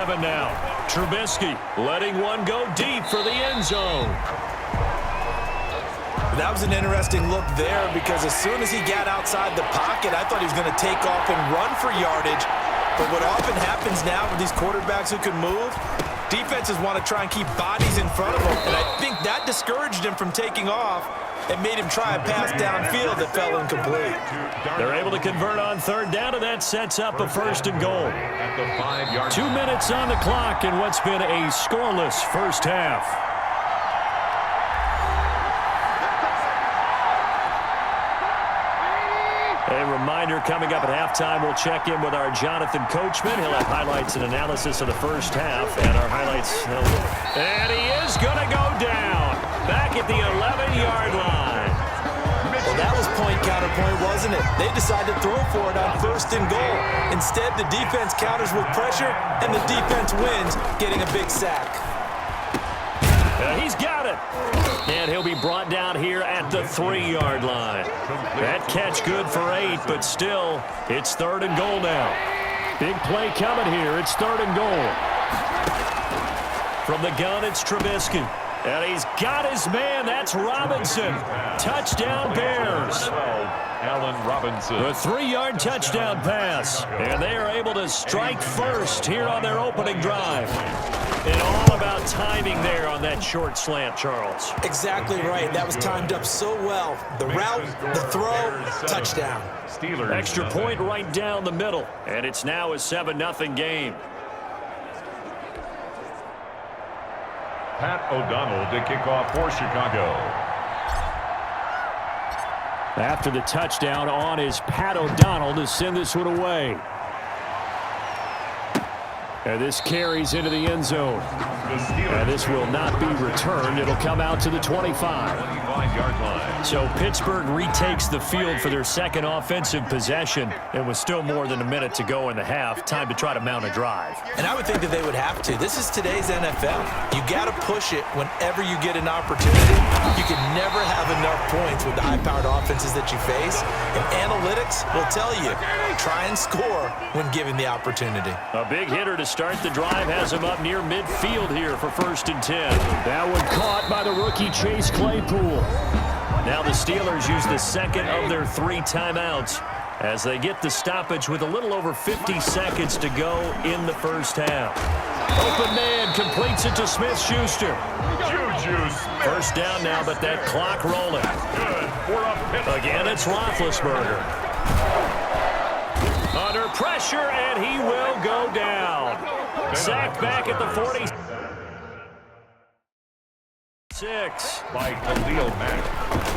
Now, Trubisky letting one go deep for the end zone. That was an interesting look there because as soon as he got outside the pocket, I thought he was going to take off and run for yardage. But what often happens now with these quarterbacks who can move, defenses want to try and keep bodies in front of them. And I think that discouraged him from taking off and made him try a pass downfield that fell incomplete. They're able to convert on third down, and that sets up a first and goal. 2 minutes on the clock in what's been a scoreless first half. A reminder coming up at halftime, we'll check in with our Jonathan Coachman. He'll have highlights and analysis of the first half. And our highlights, and he is going to go down back at the 11-yard line. Well, that was point-counterpoint, wasn't it? They decided to throw for it on first and goal. Instead, the defense counters with pressure, and the defense wins, getting a big sack. He's got it. And he'll be brought down here at the 3-yard line. That catch good for 8, but still, it's third and goal now. Big play coming here. It's third and goal. From the gun, it's Trubisky. And he's got his man. That's Robinson. Touchdown, Bears. Allen Robinson. The 3-yard touchdown pass. And they are able to strike first here on their opening drive. And all about timing there on that short slant, Charles. Exactly right. That was timed up so well. The route, the throw, touchdown. Steelers. Extra point right down the middle. And it's now a 7-0 game. Pat O'Donnell to kick off for Chicago. After the touchdown on is Pat O'Donnell to send this one away. And this carries into the end zone. And this will not be returned. It'll come out to the 25-yard line. So Pittsburgh retakes the field for their second offensive possession. And with still more than a minute to go in the half, time to try to mount a drive. And I would think that they would have to. This is today's NFL. You got to push it whenever you get an opportunity. You can never have enough points with the high-powered offenses that you face. And analytics will tell you, try and score when given the opportunity. A big hitter to start the drive has him up near midfield here for 1st and 10. That one caught by the rookie Chase Claypool. Now the Steelers use the second of their 3 timeouts as they get the stoppage with a little over 50 seconds to go in the first half. Open man completes it to Smith-Schuster. First down now, but that clock rolling. Again, it's Roethlisberger. Under pressure, and he will go down. Sacked back at the 46. By Khalil Mack.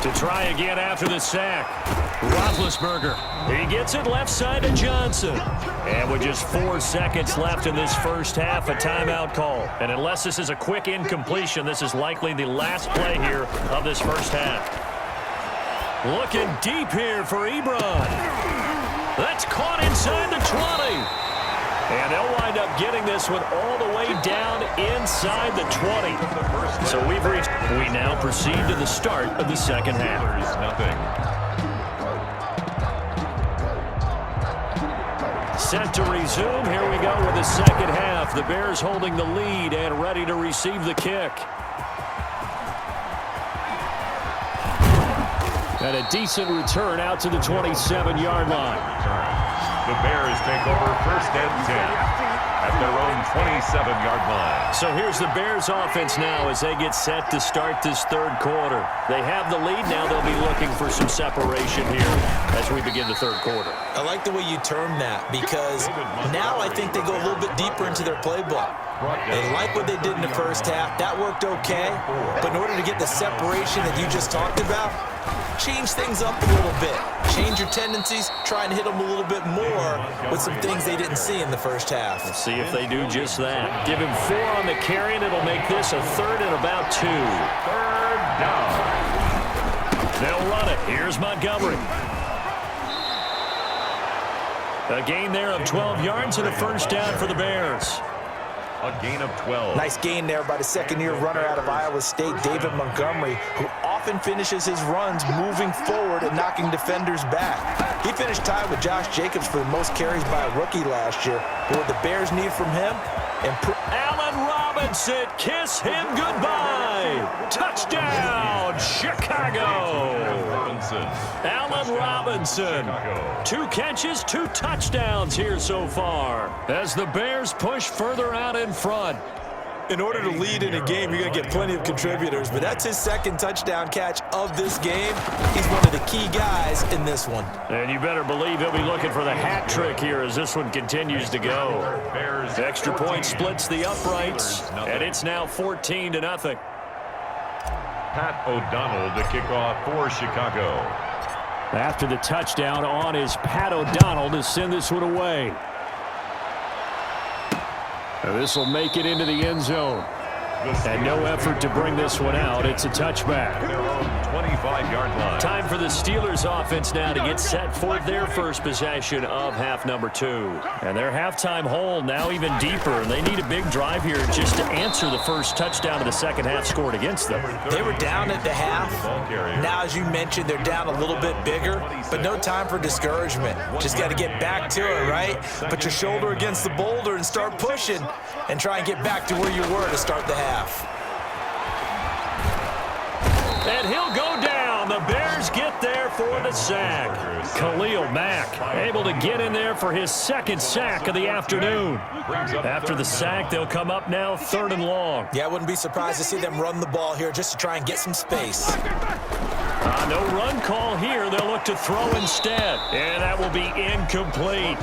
To try again after the sack. Roethlisberger. He gets it left side to Johnson. And with just 4 seconds left in this first half, a timeout call. And unless this is a quick incompletion, this is likely the last play here of this first half. Looking deep here for Ebron. That's caught inside the 20. And they'll wind up getting this one all the way down inside the 20. So we now proceed to the start of the second half. Set to resume. Here we go with the second half. The Bears holding the lead and ready to receive the kick. And a decent return out to the 27-yard line. The Bears take over 1st and 10 at their own 27-yard line. So here's the Bears offense now as they get set to start this third quarter. They have the lead. Now they'll be looking for some separation here as we begin the third quarter. I like the way you term that because now I think they go a little bit deeper into their playbook. They like what they did in the first half. That worked okay. But in order to get the separation that you just talked about, change things up a little bit. Change your tendencies. Try and hit them a little bit more with some things they didn't see in the first half. We'll see if they do just that. Give him 4 on the carry, and it'll make this a 3rd and about 2. 3rd down. They'll run it. Here's Montgomery. A gain there of 12 yards and a first down for the Bears. A gain of 12. Nice gain there by the second-year runner out of Iowa State, David Montgomery, who often finishes his runs moving forward and knocking defenders back. He finished tied with Josh Jacobs for the most carries by a rookie last year. But what the Bears need from him, Allen Robinson, kiss him goodbye. Touchdown, Chicago. Allen Robinson, 2 catches, 2 touchdowns here so far as the Bears push further out in front. In order to lead in a game, you're going to get plenty of contributors, but that's his 2nd touchdown catch of this game. He's one of the key guys in this one. And you better believe he'll be looking for the hat trick here as this one continues to go. Extra point splits the uprights, and it's now 14-0. Pat O'Donnell to kick off for Chicago. After the touchdown on is Pat O'Donnell to send this one away. This will make it into the end zone. And no effort to bring this one out. It's a touchback. 25-yard line. Time for the Steelers offense now to get set for their first possession of half number 2. And their halftime hole now even deeper. And they need a big drive here just to answer the first touchdown of the second half scored against them. They were down at the half. Now, as you mentioned, they're down a little bit bigger, but no time for discouragement. Just got to get back to it, right? Put your shoulder against the boulder and start pushing and try and get back to where you were to start the half. And he'll go down. The Bears get there for the sack. Khalil Mack able to get in there for his 2nd sack of the afternoon. After the sack, they'll come up now 3rd and long. Yeah, I wouldn't be surprised to see them run the ball here just to try and get some space. No run call here. They'll look to throw instead. And that will be incomplete.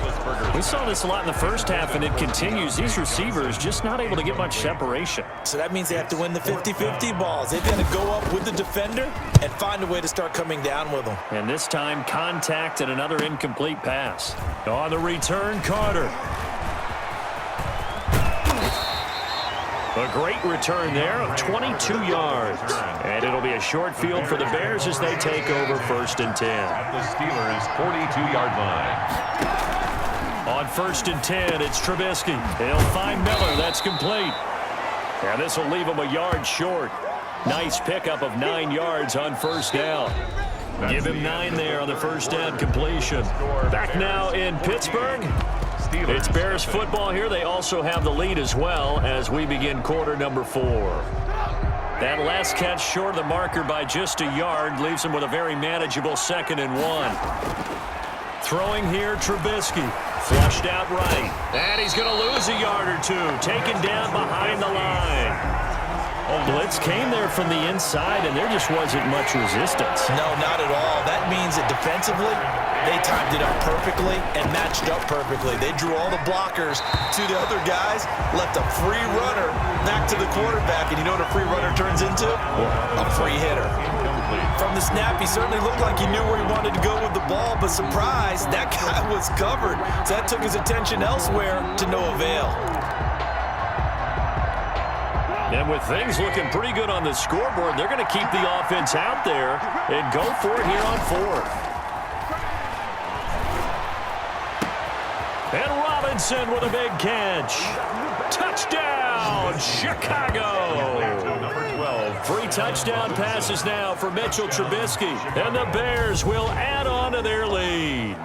We saw this a lot in the first half, and it continues. These receivers just not able to get much separation. So that means they have to win the 50-50 balls. They've got to go up with the defender and find a way to start coming down with them. And this time, contact and another incomplete pass. On the return, Carter. A great return there of 22 yards. And it'll be a short field for the Bears as they take over 1st and 10. At the Steelers' 42-yard line. On 1st and 10, it's Trubisky. He'll find Miller. That's complete. And this will leave him a yard short. Nice pickup of 9 yards on 1st down. Give him 9 there on the 1st down completion. Back now in Pittsburgh. It's Bears football here. They also have the lead as well as we begin quarter number 4. That last catch short of the marker by just a yard leaves him with a very manageable 2nd and 1. Throwing here, Trubisky. Flushed out right. And he's going to lose a yard or 2. Taken down behind the line. Blitz came there from the inside, and there just wasn't much resistance. No, not at all. That means that defensively, they timed it up perfectly and matched up perfectly. They drew all the blockers to the other guys, left a free runner back to the quarterback, and you know what a free runner turns into? A free hitter. From the snap, he certainly looked like he knew where he wanted to go with the ball, but surprise, that guy was covered. So that took his attention elsewhere to no avail. And with things looking pretty good on the scoreboard, they're going to keep the offense out there and go for it here on 4th. And Robinson with a big catch. Touchdown, Chicago. Number 12. 3 touchdown passes now for Mitchell Trubisky. And the Bears will add on to their lead.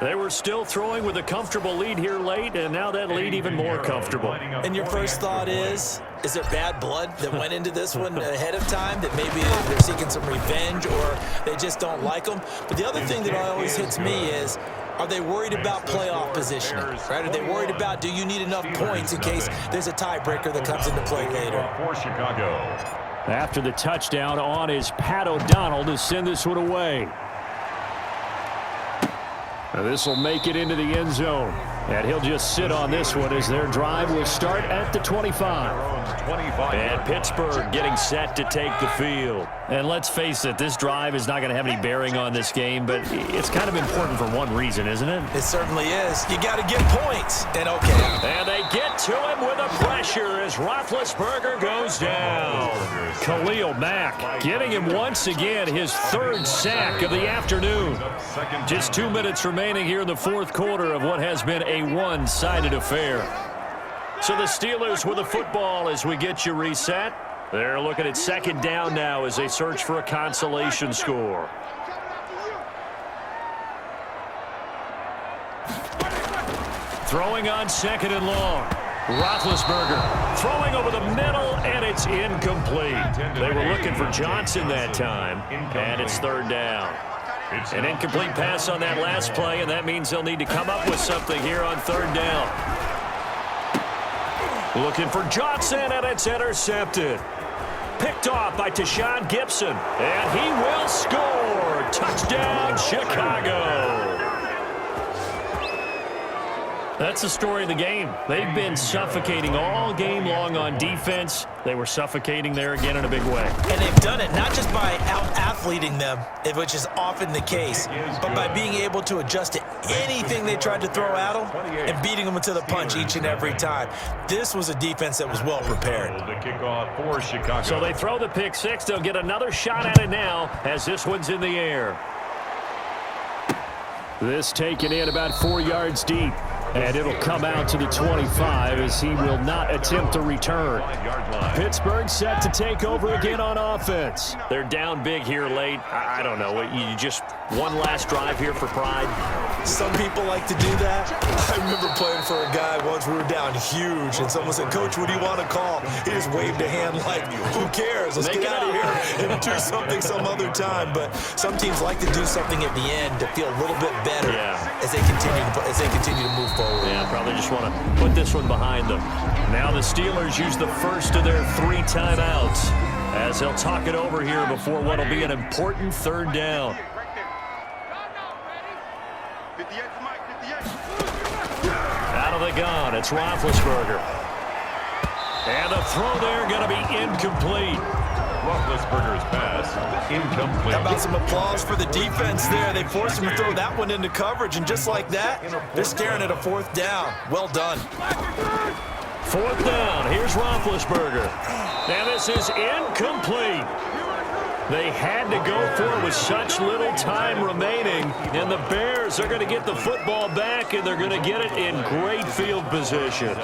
They were still throwing with a comfortable lead here late, and now that lead even more comfortable. And your first thought is there bad blood that went into this one ahead of time, that maybe they're seeking some revenge or they just don't like them? But the other thing that always hits me is, are they worried about playoff positioning? Right? Are they worried about, do you need enough points in case there's a tiebreaker that comes into play later? For Chicago. After the touchdown on is Pat O'Donnell to send this one away. This will make it into the end zone. And he'll just sit on this one as their drive will start at the 25. And Pittsburgh getting set to take the field. And let's face it, this drive is not going to have any bearing on this game, but it's kind of important for one reason, isn't it? It certainly is. You got to get points. And okay. And they get to him with a pressure as Roethlisberger goes down. Khalil Mack giving him once again his 3rd sack of the afternoon. Just 2 minutes remaining here in the 4th quarter of what has been a one-sided affair. So the Steelers with the football as we get you reset. They're looking at 2nd down now as they search for a consolation score. Throwing on 2nd and long. Roethlisberger throwing over the middle, and it's incomplete. They were looking for Johnson that time, and it's third down. An incomplete pass on that last play, and that means they'll need to come up with something here on third down. Looking for Johnson, and it's intercepted. Picked off by Tashawn Gibson, and he will score. Touchdown, Chicago. That's the story of the game. They've been suffocating all game long on defense. They were suffocating there again in a big way. And they've done it not just by out-athleting them, which is often the case, but by being able to adjust to anything they tried to throw at them and beating them to the punch each and every time. This was a defense that was well prepared. The kickoff for Chicago. So they throw the pick six. They'll get another shot at it now as this one's in the air. This taken in about 4 yards deep. And it'll come out to the 25 as he will not attempt to return. Pittsburgh set to take over again on offense. They're down big here late. I don't know. You just one last drive here for pride. Some people like to do that. I remember playing for a guy once. We were down huge, and someone said, "Coach, what do you want to call?" He just waved a hand like, "Who cares? Let's get out of here and do something some other time." But some teams like to do something at the end to feel a little bit better as they continue to move forward. Yeah, probably just want to put this one behind them. Now the Steelers use the first of their 3 timeouts as they'll talk it over here before what will be an important third down. Out of the gun, it's Roethlisberger. And the throw there going to be incomplete. Roethlisberger's pass incomplete. How about some applause for the defense there? They forced him to throw that one into coverage, and just like that, they're staring at a fourth down. Well done. Fourth down. Here's Roethlisberger. And this is incomplete. They had to go for it with such little time remaining, and the Bears are going to get the football back, and they're going to get it in great field position.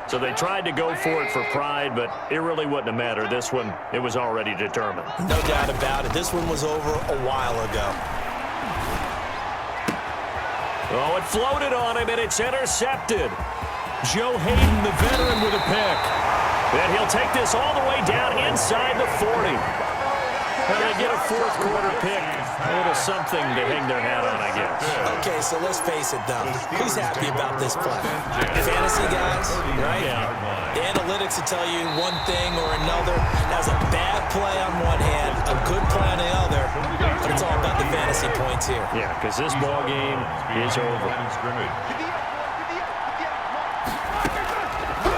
So they tried to go for it for pride, but it really wouldn't have mattered. This one, it was already determined. No doubt about it. This one was over a while ago. Oh, it floated on him, and it's intercepted. Joe Hayden, the veteran, with a pick. And he'll take this all the way down inside the 40. And they get a fourth-quarter pick. A little something to hang their hat on, I guess. Okay, so let's face it, though. Who's happy about this play? Fantasy guys, right? Yeah. The analytics will tell you one thing or another. That's a bad play on one hand, a good play on the other, but it's all about the fantasy points here. Yeah, because this ball game is over.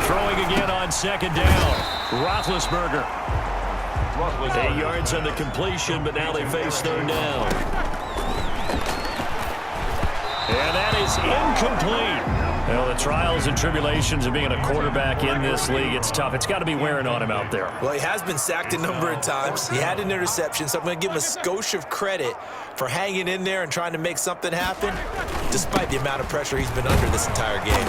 Throwing again on second down. Roethlisberger. 8 yards on the completion, but now they face third down. And that is incomplete. Well, the trials and tribulations of being a quarterback in this league, it's tough. It's got to be wearing on him out there. Well, he has been sacked a number of times. He had an interception, so I'm going to give him a skosh of credit for hanging in there and trying to make something happen, despite the amount of pressure he's been under this entire game.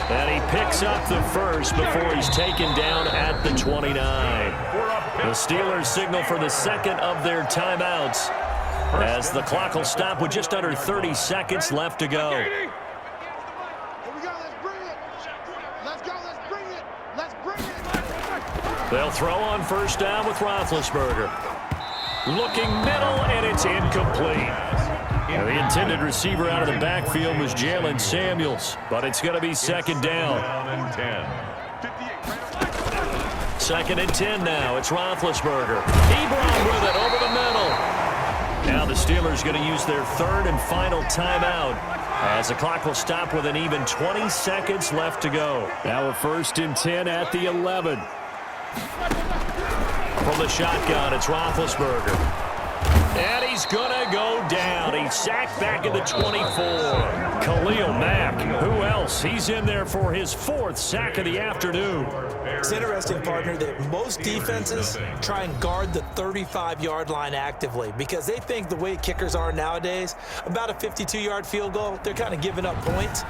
And he picks up the first before he's taken down at the 29. The Steelers signal for the second of their timeouts as the clock will stop with just under 30 seconds left to go. Here we go, let's bring it. Let's go, let's bring it. Let's bring it. They'll throw on first down with Roethlisberger. Looking middle, and it's incomplete. Now, the intended receiver out of the backfield was Jalen Samuels, but it's going to be second down. Second and 10 now. It's Roethlisberger. Ebron with it over the middle. Now the Steelers going to use their third and final timeout as the clock will stop with an even 20 seconds left to go. Now a first and 10 at the 11. From the shotgun, it's Roethlisberger. And he's going to go down. He's sacked back at the 24. Khalil Mack, who else? He's in there for his fourth sack of the afternoon. It's interesting, partner, that most defenses try and guard the 35-yard line actively because they think the way kickers are nowadays, about a 52-yard field goal, they're kind of giving up points.